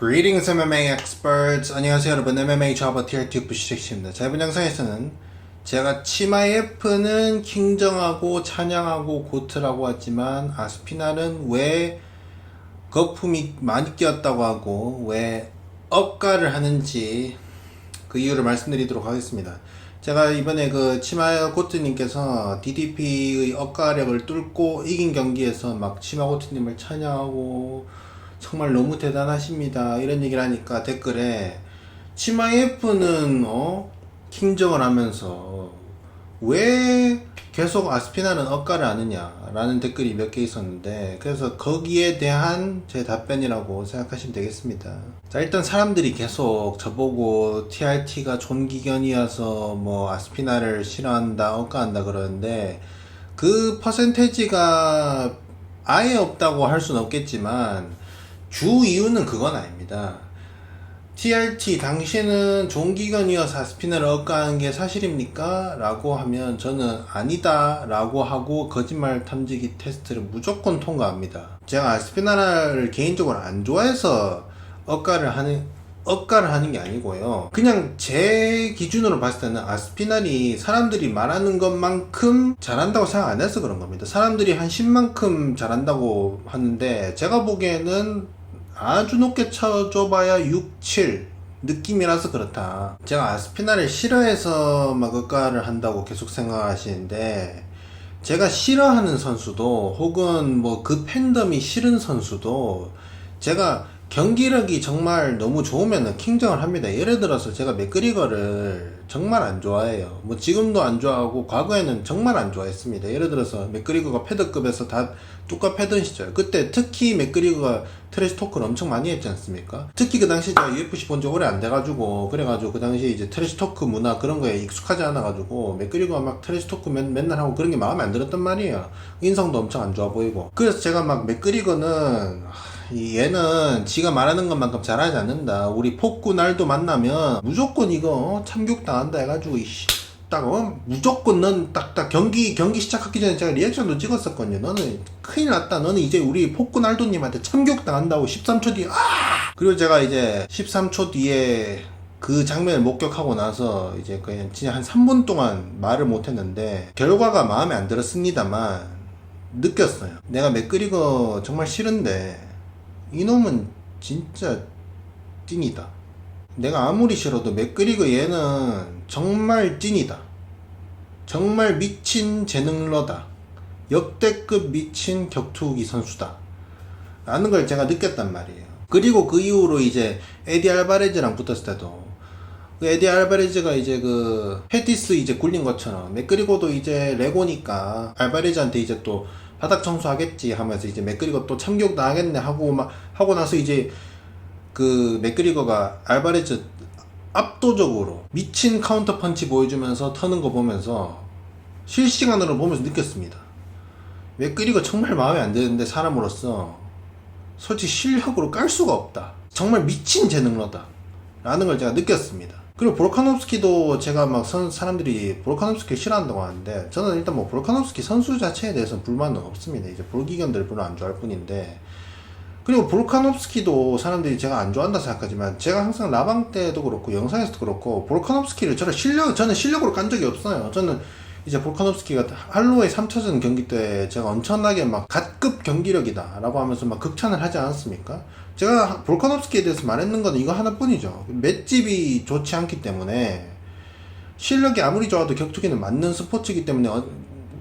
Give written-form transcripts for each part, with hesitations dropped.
Greetings MMA experts. 안녕하세요 여러분, MMA 좌버 TRT 부시식입니다. 자, 이번 영상에서는 제가 치마 F는 킹정하고 찬양하고 고트라고 하지만 아스피날은 왜 거품이 많이 끼었다고 하고 왜 억가를 하는지 그 이유를 말씀드리도록 하겠습니다. 제가 이번에 그 치마 고트님께서 DDP의 억가력을 뚫고 이긴 경기에서 막 치마 고트님을 찬양하고 정말 너무 대단하십니다 이런 얘기를 하니까 댓글에 치마 F는 킹정을 하면서 왜 계속 아스피날은 억가를 하느냐 라는 댓글이 몇 개 있었는데, 그래서 거기에 대한 제 답변이라고 생각하시면 되겠습니다. 자, 일단 사람들이 계속 저보고 TRT가 존기견이어서 뭐 아스피날을 싫어한다 억가한다 그러는데, 그 퍼센테이지가 아예 없다고 할 수는 없겠지만 주 이유는 그건 아닙니다. TRT 당신은 종기견이어서 아스피날을 억가하는 게 사실입니까? 라고 하면 저는 아니다 라고 하고 거짓말 탐지기 테스트를 무조건 통과합니다. 제가 아스피날을 개인적으로 안 좋아해서 억가를 하는 게 아니고요. 그냥 제 기준으로 봤을 때는 아스피날이 사람들이 말하는 것만큼 잘한다고 생각 안 해서 그런 겁니다. 사람들이 한 10만큼 잘한다고 하는데 제가 보기에는 아주 높게 쳐줘봐야 6, 7 느낌이라서 그렇다. 제가 아스피날을 싫어해서 막 억가를 한다고 계속 생각하시는데, 제가 싫어하는 선수도 혹은 뭐 그 팬덤이 싫은 선수도 제가 경기력이 정말 너무 좋으면 킹정을 합니다. 예를 들어서 제가 맥그리거를 정말 안 좋아해요. 뭐 지금도 안 좋아하고 과거에는 정말 안 좋아했습니다. 예를 들어서 맥그리거가 패드급에서 다 뚜까 패던 시절, 그때 특히 맥그리거가 트래시 토크를 엄청 많이 했지 않습니까? 특히 그 당시 제가 UFC 본 지 오래 안 돼가지고, 그래가지고 그 당시에 이제 트래시 토크 문화 그런 거에 익숙하지 않아가지고 맥그리거가 막 트래시 토크 맨날 하고 그런 게 마음에 안 들었단 말이에요. 인성도 엄청 안 좋아 보이고. 그래서 제가 막 맥그리거는 얘는 지가 말하는 것만큼 잘하지 않는다. 우리 폭구 날도 만나면 무조건 이거 참교육 당한다 해가지고 무조건 넌 딱딱 경기 시작하기 전에 제가 리액션도 찍었었거든요. 너는 큰일 났다. 너는 이제 우리 폭구 날도님한테 참교육 당한다고 13초 뒤에 그리고 제가 이제 13초 뒤에 그 장면을 목격하고 나서 이제 그냥 진짜 한 3분 동안 말을 못했는데, 결과가 마음에 안 들었습니다만 느꼈어요. 내가 맥그리거 정말 싫은데 이놈은 진짜 찐이다. 내가 아무리 싫어도 맥그리거 얘는 정말 찐이다. 정말 미친 재능러다. 역대급 미친 격투기 선수다 라는 걸 제가 느꼈단 말이에요. 그리고 그 이후로 이제 에디 알바레즈랑 붙었을 때도 그 에디 알바레즈가 이제 그 페티스 이제 굴린 것처럼 맥그리거도 이제 레고니까 알바레즈한테 이제 또 바닥 청소하겠지 하면서 이제 맥그리거 또 참교육 당하겠네 하고 나서 이제 그 맥그리거가 알바레즈 압도적으로 미친 카운터 펀치 보여주면서 터는 거 보면서 실시간으로 보면서 느꼈습니다. 맥그리거 정말 마음에 안 드는데 사람으로서 솔직히 실력으로 깔 수가 없다. 정말 미친 재능러다 라는 걸 제가 느꼈습니다. 그리고 볼카nov스키도 제가 막 사람들이 볼카nov스키 싫어한다고 하는데, 저는 일단 뭐 볼카nov스키 선수 자체에 대해서는 불만은 없습니다. 이제 볼기견들 별로 안 좋아할 뿐인데, 그리고 볼카nov스키도 사람들이 제가 안 좋아한다 생각하지만 제가 항상 라방 때도 그렇고 영상에서도 그렇고 볼카nov스키를 저는 실력으로 깐 적이 없어요. 저는 이제 볼카nov스키가 할로웨이 3차전 경기 때 제가 엄청나게 막 갓급 경기력이다 라고 하면서 막 극찬을 하지 않았습니까? 제가 볼카nov스키에 대해서 말했는 건 이거 하나뿐이죠. 맷집이 좋지 않기 때문에, 실력이 아무리 좋아도 격투기는 맞는 스포츠이기 때문에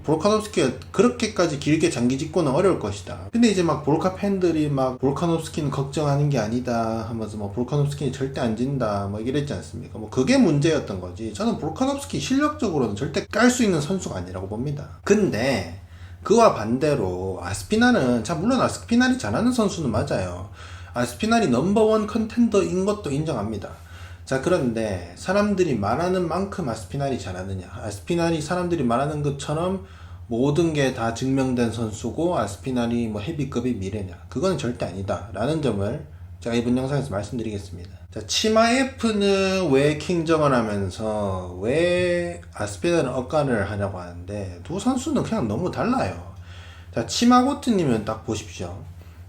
볼카nov스키가 그렇게까지 길게 장기 집고는 어려울 것이다. 근데 이제 막 볼카 팬들이 막 볼카nov스키는 걱정하는 게 아니다 하면서 뭐 볼카nov스키는 절대 안 진다 뭐 이랬지 않습니까? 뭐 그게 문제였던 거지. 저는 볼카nov스키 실력적으로는 절대 깔 수 있는 선수가 아니라고 봅니다. 근데 그와 반대로 아스피날은, 물론 아스피날이 잘하는 선수는 맞아요. 아스피날이 넘버원 컨텐더인 것도 인정합니다. 자, 그런데 사람들이 말하는 만큼 아스피날이 잘하느냐? 아스피날이 사람들이 말하는 것처럼 모든 게 다 증명된 선수고 아스피날이 뭐 헤비급이 미래냐? 그건 절대 아니다 라는 점을 제가 이번 영상에서 말씀드리겠습니다. 자, 치마 F는 왜 킹정을 하면서 왜 아스피날은 억가를 하냐고 하는데, 두 선수는 그냥 너무 달라요. 자, 치마 고트님은 딱 보십시오.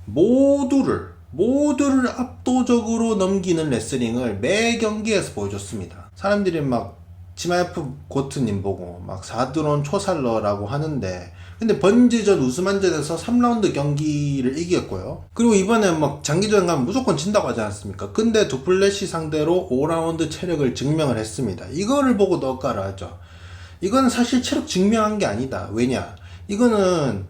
모두를 모두를 압도적으로 넘기는 레슬링을 매 경기에서 보여줬습니다. 사람들이 막 치마에프 고트님 보고 막 4드론 초살러라고 하는데, 근데 번지전 우스만전에서 3라운드 경기를 이겼고요. 그리고 이번에 막 장기전 가면 무조건 진다고 하지 않습니까? 근데 두플래시 상대로 5라운드 체력을 증명을 했습니다. 이거를 보고 너까라 하죠. 이건 사실 체력 증명한 게 아니다. 왜냐? 이거는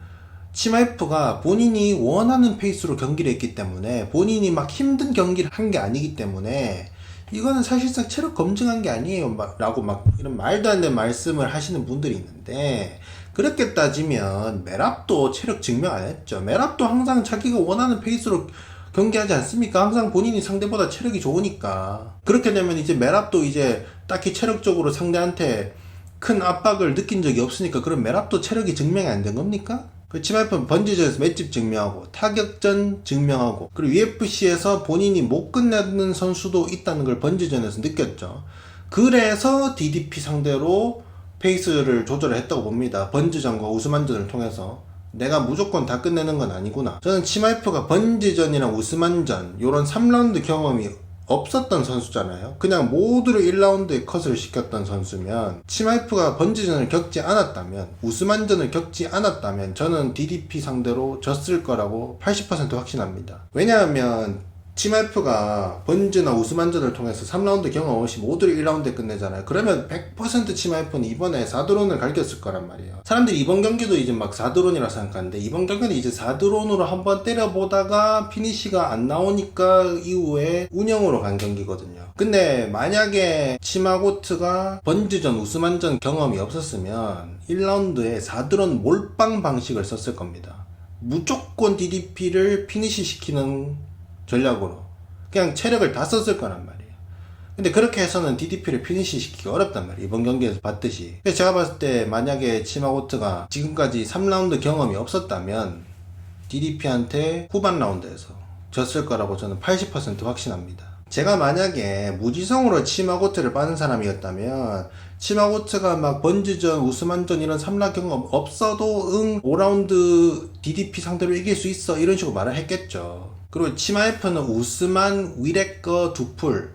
치마에프가 본인이 원하는 페이스로 경기를 했기 때문에, 본인이 막 힘든 경기를 한 게 아니기 때문에 이거는 사실상 체력 검증한 게 아니에요 라고 막 이런 말도 안 되는 말씀을 하시는 분들이 있는데, 그렇게 따지면 메랍도 체력 증명 안 했죠. 메랍도 항상 자기가 원하는 페이스로 경기하지 않습니까? 항상 본인이 상대보다 체력이 좋으니까. 그렇게 되면 이제 메랍도 이제 딱히 체력적으로 상대한테 큰 압박을 느낀 적이 없으니까, 그럼 메랍도 체력이 증명이 안 된 겁니까? 치마에프는 번지전에서 맷집 증명하고 타격전 증명하고, 그리고 UFC에서 본인이 못 끝내는 선수도 있다는 걸 번지전에서 느꼈죠. 그래서 DDP 상대로 페이스를 조절을 했다고 봅니다. 번지전과 우스만전을 통해서 내가 무조건 다 끝내는 건 아니구나. 저는 치마에프가 번지전이랑 우스만전 요런 3라운드 경험이 없었던 선수잖아요. 그냥 모두를 1라운드에 컷을 시켰던 선수면, 치마에프가 번지전을 겪지 않았다면, 우스만전을 겪지 않았다면 저는 DDP 상대로 졌을 거라고 80% 확신합니다. 왜냐하면 치마에프가 번즈나 우스만전을 통해서 3라운드 경험 없이 모두를 1라운드에 끝내잖아요. 그러면 100% 치마에프는 이번에 4드론을 갈겼을 거란 말이에요. 사람들이 이번 경기도 이제 막 4드론이라 생각하는데, 이번 경기는 이제 4드론으로 한번 때려보다가 피니시가 안 나오니까 이후에 운영으로 간 경기거든요. 근데 만약에 치마고트가 번즈전, 우스만전 경험이 없었으면 1라운드에 4드론 몰빵 방식을 썼을 겁니다. 무조건 DDP를 피니시 시키는 전략으로 그냥 체력을 다 썼을 거란 말이에요. 근데 그렇게 해서는 DDP를 피니시 시키기 어렵단 말이에요. 이번 경기에서 봤듯이. 그래서 제가 봤을 때 만약에 치마고트가 지금까지 3라운드 경험이 없었다면 DDP한테 후반 라운드에서 졌을 거라고 저는 80% 확신합니다. 제가 만약에 무지성으로 치마고트를 빠는 사람이었다면, 치마고트가 막 번지전, 우스만전 이런 3라 경험 없어도 5라운드 DDP 상대로 이길 수 있어 이런 식으로 말을 했겠죠. 그리고 치마에프는 우스만, 위레커, 두풀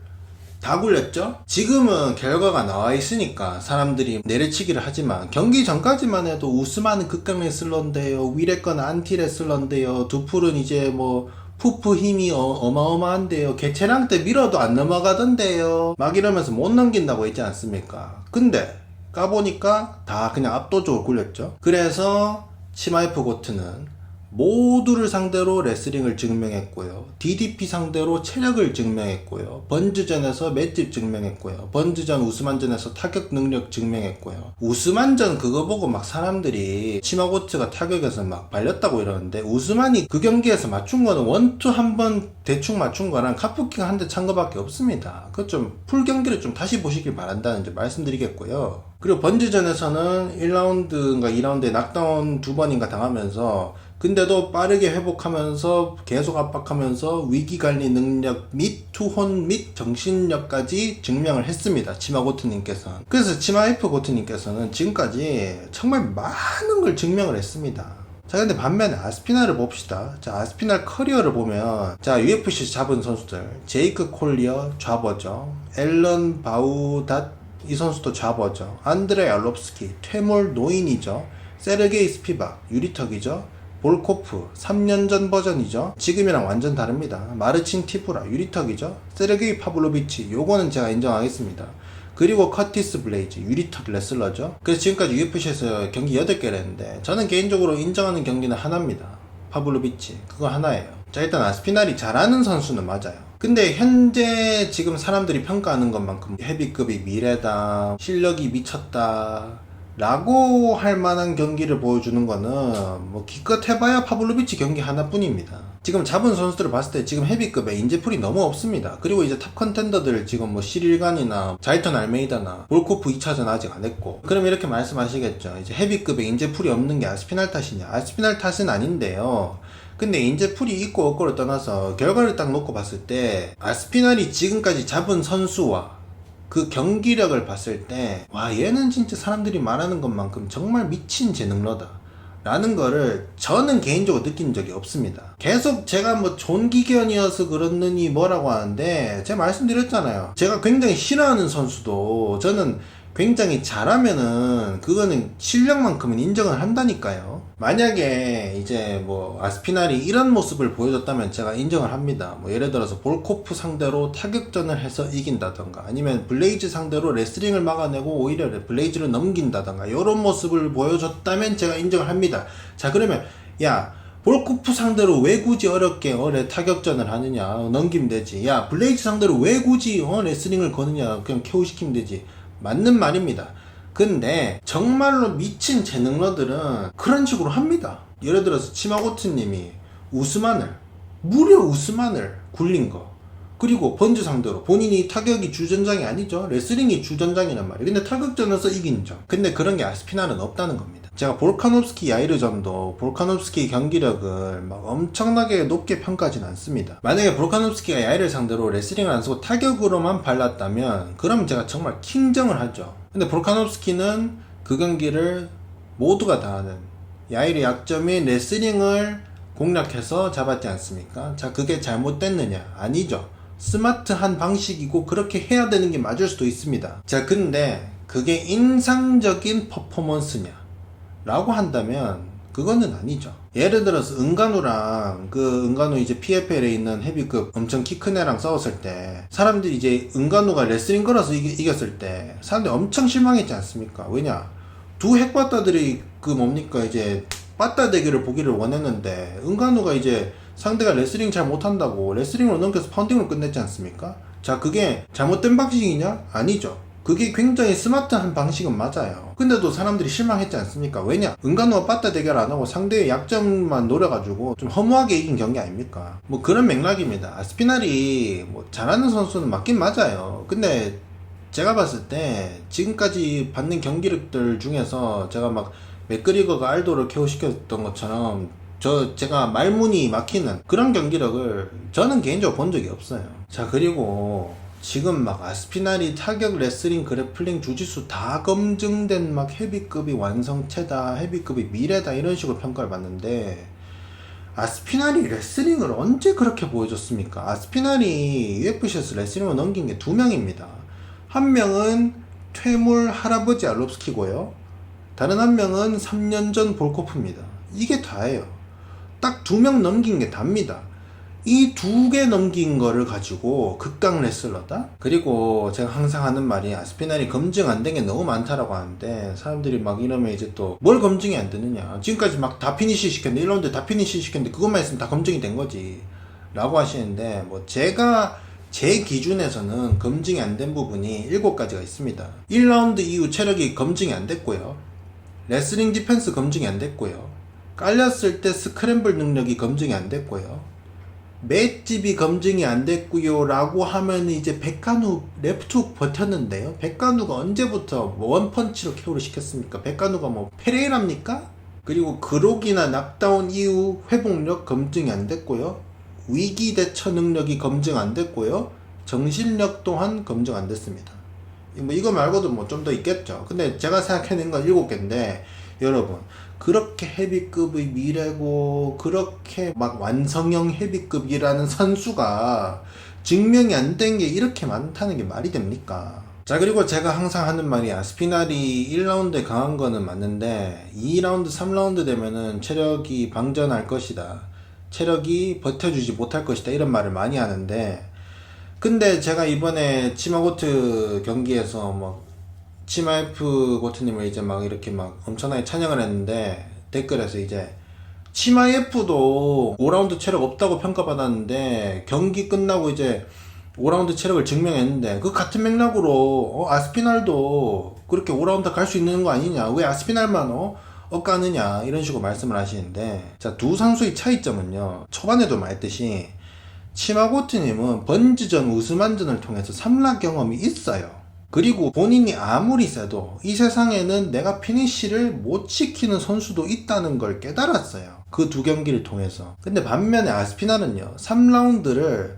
다 굴렸죠? 지금은 결과가 나와 있으니까 사람들이 내려치기를 하지만, 경기 전까지만 해도 우스만은 극강 레슬러인데요, 위레커는 안티 레슬러인데요, 두풀은 이제 뭐 푸프 힘이 어마어마한데요, 개체랑 때 밀어도 안 넘어가던데요, 막 이러면서 못 넘긴다고 했지 않습니까? 근데 까보니까 다 그냥 압도적으로 굴렸죠. 그래서 치마에프 고트는 모두를 상대로 레슬링을 증명했고요, DDP 상대로 체력을 증명했고요, 번즈전에서 맷집 증명했고요, 번즈전 우스만전에서 타격 능력 증명했고요. 우스만전 그거 보고 막 사람들이 치마고트가 타격에서 막 발렸다고 이러는데, 우스만이 그 경기에서 맞춘 거는 원투 한 번 대충 맞춘 거랑 카프킹 한 대 찬 거밖에 없습니다. 그거 좀 풀 경기를 좀 다시 보시길 바란다는 점 말씀드리겠고요. 그리고 번즈전에서는 1라운드인가 2라운드에 낙다운 2번인가 당하면서, 근데도 빠르게 회복하면서 계속 압박하면서 위기관리 능력 및 투혼 및 정신력까지 증명을 했습니다, 치마고트님께서는. 그래서 치마에프 고트님께서는 지금까지 정말 많은 걸 증명을 했습니다. 자, 근데 반면에 아스피날을 봅시다. 자, 아스피날 커리어를 보면, 자, UFC 잡은 선수들 제이크 콜리어 좌버죠, 앨런 바우닷 이 선수도 좌버죠, 안드레 알롭스키 퇴물 노인이죠, 세르게이 스피박 유리턱이죠, 볼코프 3년 전 버전이죠. 지금이랑 완전 다릅니다. 마르친 티브라 유리턱이죠. 세르게이 파블로비치 요거는 제가 인정하겠습니다. 그리고 커티스 블레이즈 유리턱 레슬러죠. 그래서 지금까지 UFC에서 경기 8개를 했는데, 저는 개인적으로 인정하는 경기는 하나입니다. 파블로비치 그거 하나예요. 자, 일단 아스피날이 잘하는 선수는 맞아요. 근데 현재 지금 사람들이 평가하는 것만큼 헤비급이 미래다, 실력이 미쳤다 라고 할 만한 경기를 보여주는 거는 뭐 기껏 해봐야 파블로비치 경기 하나뿐입니다. 지금 잡은 선수들을 봤을 때 지금 헤비급에 인재풀이 너무 없습니다. 그리고 이제 탑 컨텐더들 지금 뭐 시릴간이나 자이턴 알메이다나 볼코프 2차전 아직 안 했고, 그럼 이렇게 말씀하시겠죠. 이제 헤비급에 인재풀이 없는 게 아스피날 탓이냐? 아스피날 탓은 아닌데요. 근데 인재풀이 있고 없고를 떠나서 결과를 딱 놓고 봤을 때, 아스피날이 지금까지 잡은 선수와 그 경기력을 봤을 때, 와, 얘는 진짜 사람들이 말하는 것만큼 정말 미친 재능러다 라는 거를 저는 개인적으로 느낀 적이 없습니다. 계속 제가 뭐 존기견이어서 그렇느니 뭐라고 하는데 제가 말씀드렸잖아요. 제가 굉장히 싫어하는 선수도 저는 굉장히 잘하면은 그거는 실력만큼은 인정을 한다니까요. 만약에 이제 뭐 아스피날이 이런 모습을 보여줬다면 제가 인정을 합니다. 뭐 예를 들어서 볼코프 상대로 타격전을 해서 이긴다던가 아니면 블레이즈 상대로 레슬링을 막아내고 오히려 블레이즈를 넘긴다던가 이런 모습을 보여줬다면 제가 인정을 합니다. 자, 그러면 야, 볼코프 상대로 왜 굳이 어렵게 타격전을 하느냐, 넘기면 되지. 야, 블레이즈 상대로 왜 굳이 레슬링을 거느냐, 그냥 KO 시키면 되지. 맞는 말입니다. 근데 정말로 미친 재능러들은 그런 식으로 합니다. 예를 들어서 치마고트님이 무려 우스만을 굴린 거, 그리고 번즈 상대로 본인이 타격이 주전장이 아니죠. 레슬링이 주전장이란 말이에요. 근데 타격전에서 이긴 점. 근데 그런 게 아스피날은 없다는 겁니다. 제가 볼카nov스키 야이르전도 볼카nov스키 경기력을 막 엄청나게 높게 평가하진 않습니다. 만약에 볼카nov스키가 야이를 상대로 레슬링을 안 쓰고 타격으로만 발랐다면 그럼 제가 정말 킹정을 하죠. 근데 볼카nov스키는 그 경기를 모두가 다 아는 야이르의 약점인 레슬링을 공략해서 잡았지 않습니까? 자, 그게 잘못됐느냐? 아니죠. 스마트한 방식이고 그렇게 해야 되는 게 맞을 수도 있습니다. 자, 근데 그게 인상적인 퍼포먼스냐 라고 한다면 그거는 아니죠. 예를 들어서 은간우랑 은간우 이제 PFL에 있는 헤비급 엄청 키 큰 애랑 싸웠을 때 사람들이 이제 은간우가 레슬링 걸어서 이겼을 때 사람들이 엄청 실망했지 않습니까? 왜냐? 두 핵바따들이 이제 빠따 대결을 보기를 원했는데 은간우가 이제 상대가 레슬링 잘 못한다고 레슬링으로 넘겨서 파운딩으로 끝냈지 않습니까? 자, 그게 잘못된 방식이냐? 아니죠. 그게 굉장히 스마트한 방식은 맞아요. 근데도 사람들이 실망했지 않습니까? 왜냐? 은간우가 빠따 대결 안 하고 상대의 약점만 노려가지고 좀 허무하게 이긴 경기 아닙니까? 뭐 그런 맥락입니다. 아스피날이 뭐 잘하는 선수는 맞긴 맞아요. 근데 제가 봤을 때 지금까지 받는 경기력들 중에서 제가 막 맥그리거가 알도를 KO 시켰던 것처럼 제가 말문이 막히는 그런 경기력을 저는 개인적으로 본 적이 없어요. 자, 그리고 지금 막 아스피날이 타격, 레슬링, 그래플링, 주짓수 다 검증된 막 헤비급이 완성체다, 헤비급이 미래다 이런 식으로 평가를 받는데 아스피날이 레슬링을 언제 그렇게 보여줬습니까? 아스피날이 UFC에서 레슬링을 넘긴 게 2명입니다. 한 명은 퇴물 할아버지 알롭스키고요. 다른 한 명은 3년 전 볼코프입니다. 이게 다예요. 딱 2명 넘긴 게 답니다. 이 2개 넘긴 거를 가지고 극강 레슬러다? 그리고 제가 항상 하는 말이 아스피날이 검증 안 된 게 너무 많다라고 하는데 사람들이 막 이러면 이제 또 뭘 검증이 안 되느냐, 지금까지 막 다 피니시 시켰는데 1라운드 다 피니시 시켰는데 그것만 있으면 다 검증이 된 거지 라고 하시는데, 뭐 제가 제 기준에서는 검증이 안 된 부분이 7가지가 있습니다. 1라운드 이후 체력이 검증이 안 됐고요, 레슬링 디펜스 검증이 안 됐고요, 깔렸을 때 스크램블 능력이 검증이 안 됐고요, 맷집이 검증이 안 됐고요 라고 하면 이제 백간우 레프트훅 버텼는데요, 백간우가 언제부터 원펀치로 KO를 시켰습니까? 백간우가 뭐 페레이라입니까? 그리고 그록이나 낙다운 이후 회복력 검증이 안 됐고요, 위기 대처 능력이 검증 안 됐고요, 정신력 또한 검증 안 됐습니다. 뭐 이거 말고도 뭐 좀 더 있겠죠. 근데 제가 생각해낸 건 7개인데 여러분, 그렇게 헤비급의 미래고 그렇게 막 완성형 헤비급이라는 선수가 증명이 안 된 게 이렇게 많다는 게 말이 됩니까? 자, 그리고 제가 항상 하는 말이 아스피날이 1라운드에 강한 거는 맞는데 2라운드 3라운드 되면은 체력이 방전할 것이다, 체력이 버텨주지 못할 것이다, 이런 말을 많이 하는데, 근데 제가 이번에 치마고트 경기에서 막 치마F 고트님을 이제 막 이렇게 막 엄청나게 찬양을 했는데 댓글에서 이제 치마F도 5라운드 체력 없다고 평가받았는데 경기 끝나고 이제 5라운드 체력을 증명했는데 그 같은 맥락으로 아스피날도 그렇게 5라운드 갈 수 있는 거 아니냐, 왜 아스피날만 엇가느냐 이런 식으로 말씀을 하시는데, 자, 두 선수의 차이점은요, 초반에도 말했듯이 치마고트님은 번즈전 우스만전을 통해서 3라 경험이 있어요. 그리고 본인이 아무리 세도 이 세상에는 내가 피니쉬를 못 시키는 선수도 있다는 걸 깨달았어요, 그 2경기를 통해서. 근데 반면에 아스피날은요, 3라운드를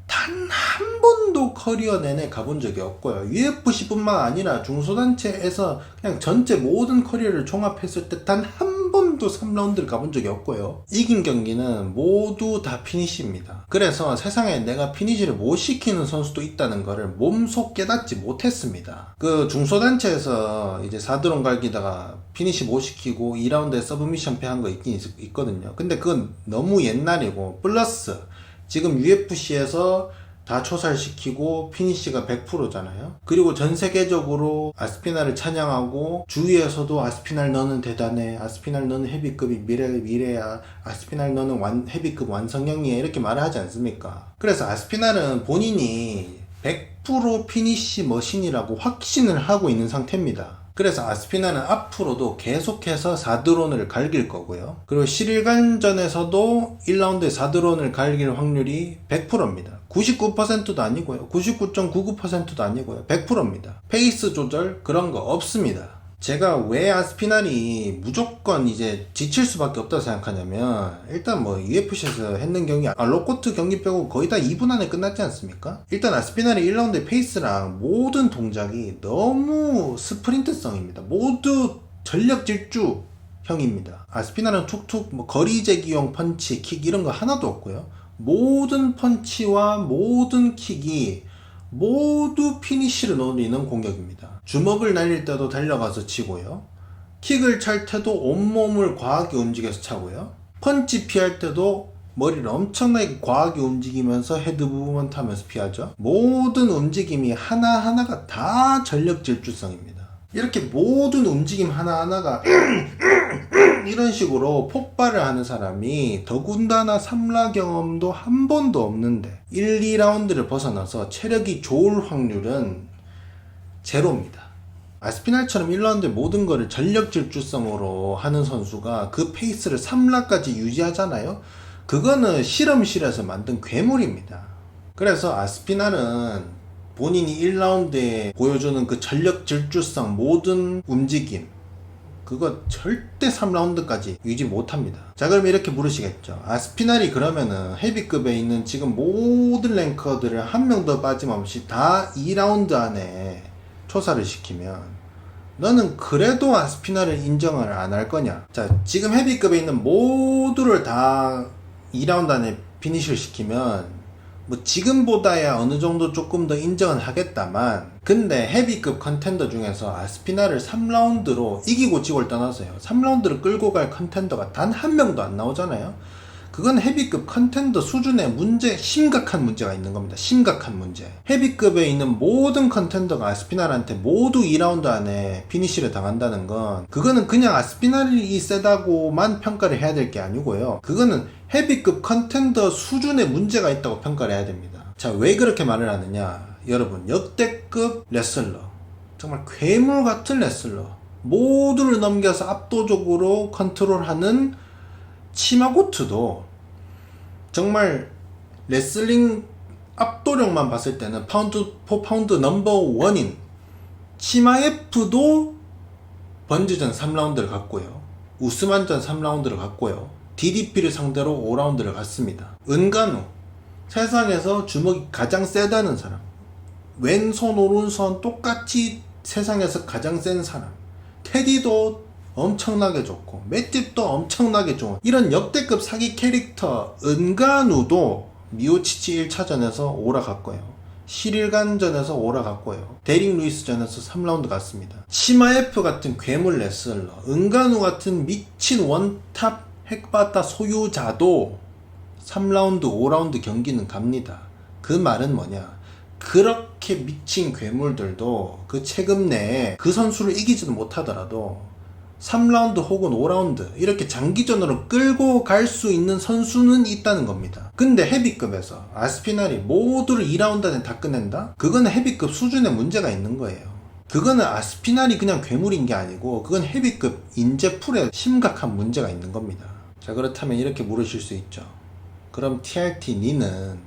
단 한 번도 커리어 내내 가본 적이 없고요, UFC뿐만 아니라 중소단체에서 그냥 전체 모든 커리어를 종합했을 때 단 한 한 번도 3라운드를 가본 적이 없고요. 이긴 경기는 모두 다 피니시입니다. 그래서 세상에 내가 피니시를 못 시키는 선수도 있다는 거를 몸소 깨닫지 못했습니다. 그 중소단체에서 이제 4드론 갈기다가 피니시 못 시키고 2라운드에 서브미션 패한 거 있긴 있거든요. 근데 그건 너무 옛날이고, 플러스 지금 UFC에서 다 초살시키고 피니시가 100%잖아요. 그리고 전 세계적으로 아스피날을 찬양하고, 주위에서도 아스피날 너는 대단해, 아스피날 너는 헤비급이 미래야, 아스피날 너는 헤비급 완성형이야, 이렇게 말을 하지 않습니까? 그래서 아스피날은 본인이 100% 피니시 머신이라고 확신을 하고 있는 상태입니다. 그래서 아스피날은 앞으로도 계속해서 4드론을 갈길 거고요. 그리고 11간전에서도 1라운드에 4드론을 갈길 확률이 100%입니다. 99%도 아니고요. 99.99%도 아니고요. 100%입니다. 페이스 조절 그런 거 없습니다. 제가 왜 아스피날이 무조건 이제 지칠 수밖에 없다고 생각하냐면, 일단 뭐 UFC에서 했는 경기, 로코트 경기 빼고 거의 다 2분 안에 끝났지 않습니까? 일단 아스피날이 1라운드 페이스랑 모든 동작이 너무 스프린트성입니다. 모두 전력 질주형입니다. 아스피날은 툭툭 뭐 거리 제기용 펀치, 킥 이런 거 하나도 없고요. 모든 펀치와 모든 킥이 모두 피니쉬를 노리는 공격입니다. 주먹을 날릴 때도 달려가서 치고요. 킥을 찰 때도 온몸을 과하게 움직여서 차고요. 펀치 피할 때도 머리를 엄청나게 과하게 움직이면서 헤드 무브먼트 하면서 피하죠. 모든 움직임이 하나하나가 다 전력 질주성입니다. 이렇게 모든 움직임 하나하나가 이런 식으로 폭발을 하는 사람이 더군다나 3라 경험도 한 번도 없는데 1, 2라운드를 벗어나서 체력이 좋을 확률은 제로입니다. 아스피날처럼 1라운드의 모든 거를 전력 질주성으로 하는 선수가 그 페이스를 3라까지 유지하잖아요. 그거는 실험실에서 만든 괴물입니다. 그래서 아스피날은 본인이 1라운드에 보여주는 그 전력 질주성 모든 움직임, 그거 절대 3라운드까지 유지 못합니다. 자, 그럼 이렇게 물으시겠죠. 아스피날이 그러면은 헤비급에 있는 지금 모든 랭커들을 한 명도 빠짐없이 다 2라운드 안에 초사를 시키면 너는 그래도 아스피날을 인정을 안 할 거냐? 자, 지금 헤비급에 있는 모두를 다 2라운드 안에 피니쉬를 시키면 뭐 지금보다야 어느 정도 조금 더 인정은 하겠다만, 근데 헤비급 컨텐더 중에서 아스피날을 3라운드로 이기고 지고를 떠나서요, 3라운드를 끌고 갈 컨텐더가 단 한 명도 안 나오잖아요. 그건 헤비급 컨텐더 수준의 문제, 심각한 문제가 있는 겁니다. 심각한 문제. 헤비급에 있는 모든 컨텐더가 아스피날한테 모두 2라운드 안에 피니쉬를 당한다는 건, 그거는 그냥 아스피날이 세다고만 평가를 해야 될 게 아니고요. 그거는 헤비급 컨텐더 수준의 문제가 있다고 평가를 해야 됩니다. 자, 왜 그렇게 말을 하느냐? 여러분, 역대급 레슬러, 정말 괴물 같은 레슬러, 모두를 넘겨서 압도적으로 컨트롤하는 치마고트도 정말 레슬링 압도력만 봤을 때는 파운드 포 파운드 넘버 원인 치마에프도 번즈전 3라운드를 갔고요. 우스만전 3라운드를 갔고요. DDP를 상대로 5라운드를 갔습니다. 은간우, 세상에서 주먹이 가장 세다는 사람, 왼손 오른손 똑같이 세상에서 가장 센 사람, 테디도 엄청나게 좋고 맷집도 엄청나게 좋은 이런 역대급 사기 캐릭터 은간우도 미오치치 1차전에서 오라 갔고요. 실일간전에서 오라 갔고요. 데릭 루이스전에서 3라운드 갔습니다. 치마에프 같은 괴물 레슬러, 은간우 같은 미친 원탑 핵바타 소유자도 3라운드, 5라운드 경기는 갑니다. 그 말은 뭐냐? 그렇게 미친 괴물들도 그 체급 내에 그 선수를 이기지도 못하더라도 3라운드 혹은 5라운드 이렇게 장기전으로 끌고 갈 수 있는 선수는 있다는 겁니다. 근데 헤비급에서 아스피날이 모두를 2라운드 안에 다 끝낸다? 그거는 헤비급 수준의 문제가 있는 거예요. 그거는 아스피날이 그냥 괴물인 게 아니고 그건 헤비급 인재풀에 심각한 문제가 있는 겁니다. 자, 그렇다면 이렇게 물으실 수 있죠. 그럼 TRT 니는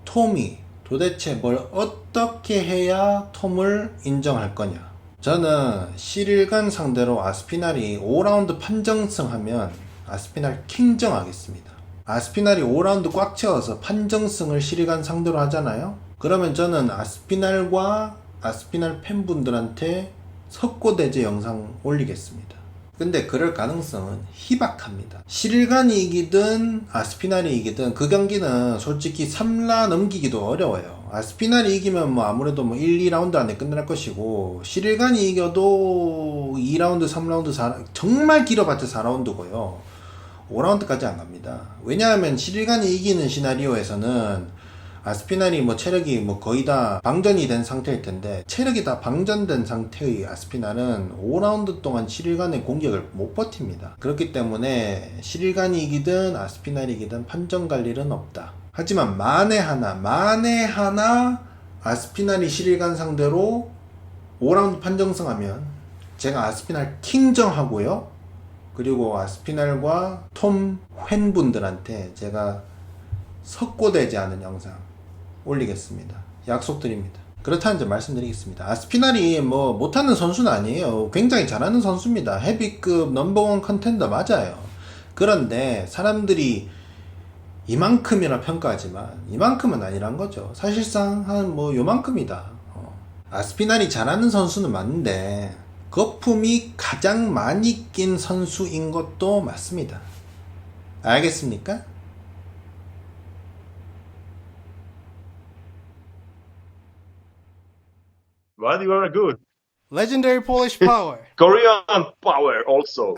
톰이 도대체 뭘 어떻게 해야 톰을 인정할 거냐? 저는 실일간 상대로 아스피날이 5라운드 판정승 하면 아스피날 킹정하겠습니다. 아스피날이 5라운드 꽉 채워서 판정승을 실일간 상대로 하잖아요. 그러면 저는 아스피날과 아스피날 팬분들한테 석고대제 영상 올리겠습니다. 근데 그럴 가능성은 희박합니다. 시릴간이 이기든 아스피날이 이기든 그 경기는 솔직히 3라 넘기기도 어려워요. 아스피날이 이기면 뭐 아무래도 뭐 1, 2라운드 안에 끝날 것이고 시릴간이 이겨도 2라운드, 3라운드, 4 정말 길어봤자 4라운드고요. 5라운드까지 안 갑니다. 왜냐하면 시릴간이 이기는 시나리오에서는 아스피날이 뭐 체력이 뭐 거의 다 방전이 된 상태일 텐데 체력이 다 방전된 상태의 아스피날은 5라운드 동안 7일간의 공격을 못 버팁니다. 그렇기 때문에 7일간이 이기든 아스피날이 이기든 판정 갈 일은 없다. 하지만 만에 하나 아스피날이 7일간 상대로 5라운드 판정승하면 제가 아스피날 킹정하고요. 그리고 아스피날과 톰 팬분들한테 제가 석고되지 않은 영상 올리겠습니다. 약속드립니다. 그렇다는 점 말씀드리겠습니다. 아스피날이 뭐 못하는 선수는 아니에요. 굉장히 잘하는 선수입니다. 헤비급 넘버원 컨텐더 맞아요. 그런데 사람들이 이만큼이나 평가하지만 이만큼은 아니란 거죠. 사실상 한 뭐 요만큼이다. 아스피날이 잘하는 선수는 맞는데 거품이 가장 많이 낀 선수인 것도 맞습니다. 알겠습니까? But you are good. Legendary Polish Power. Korean power also.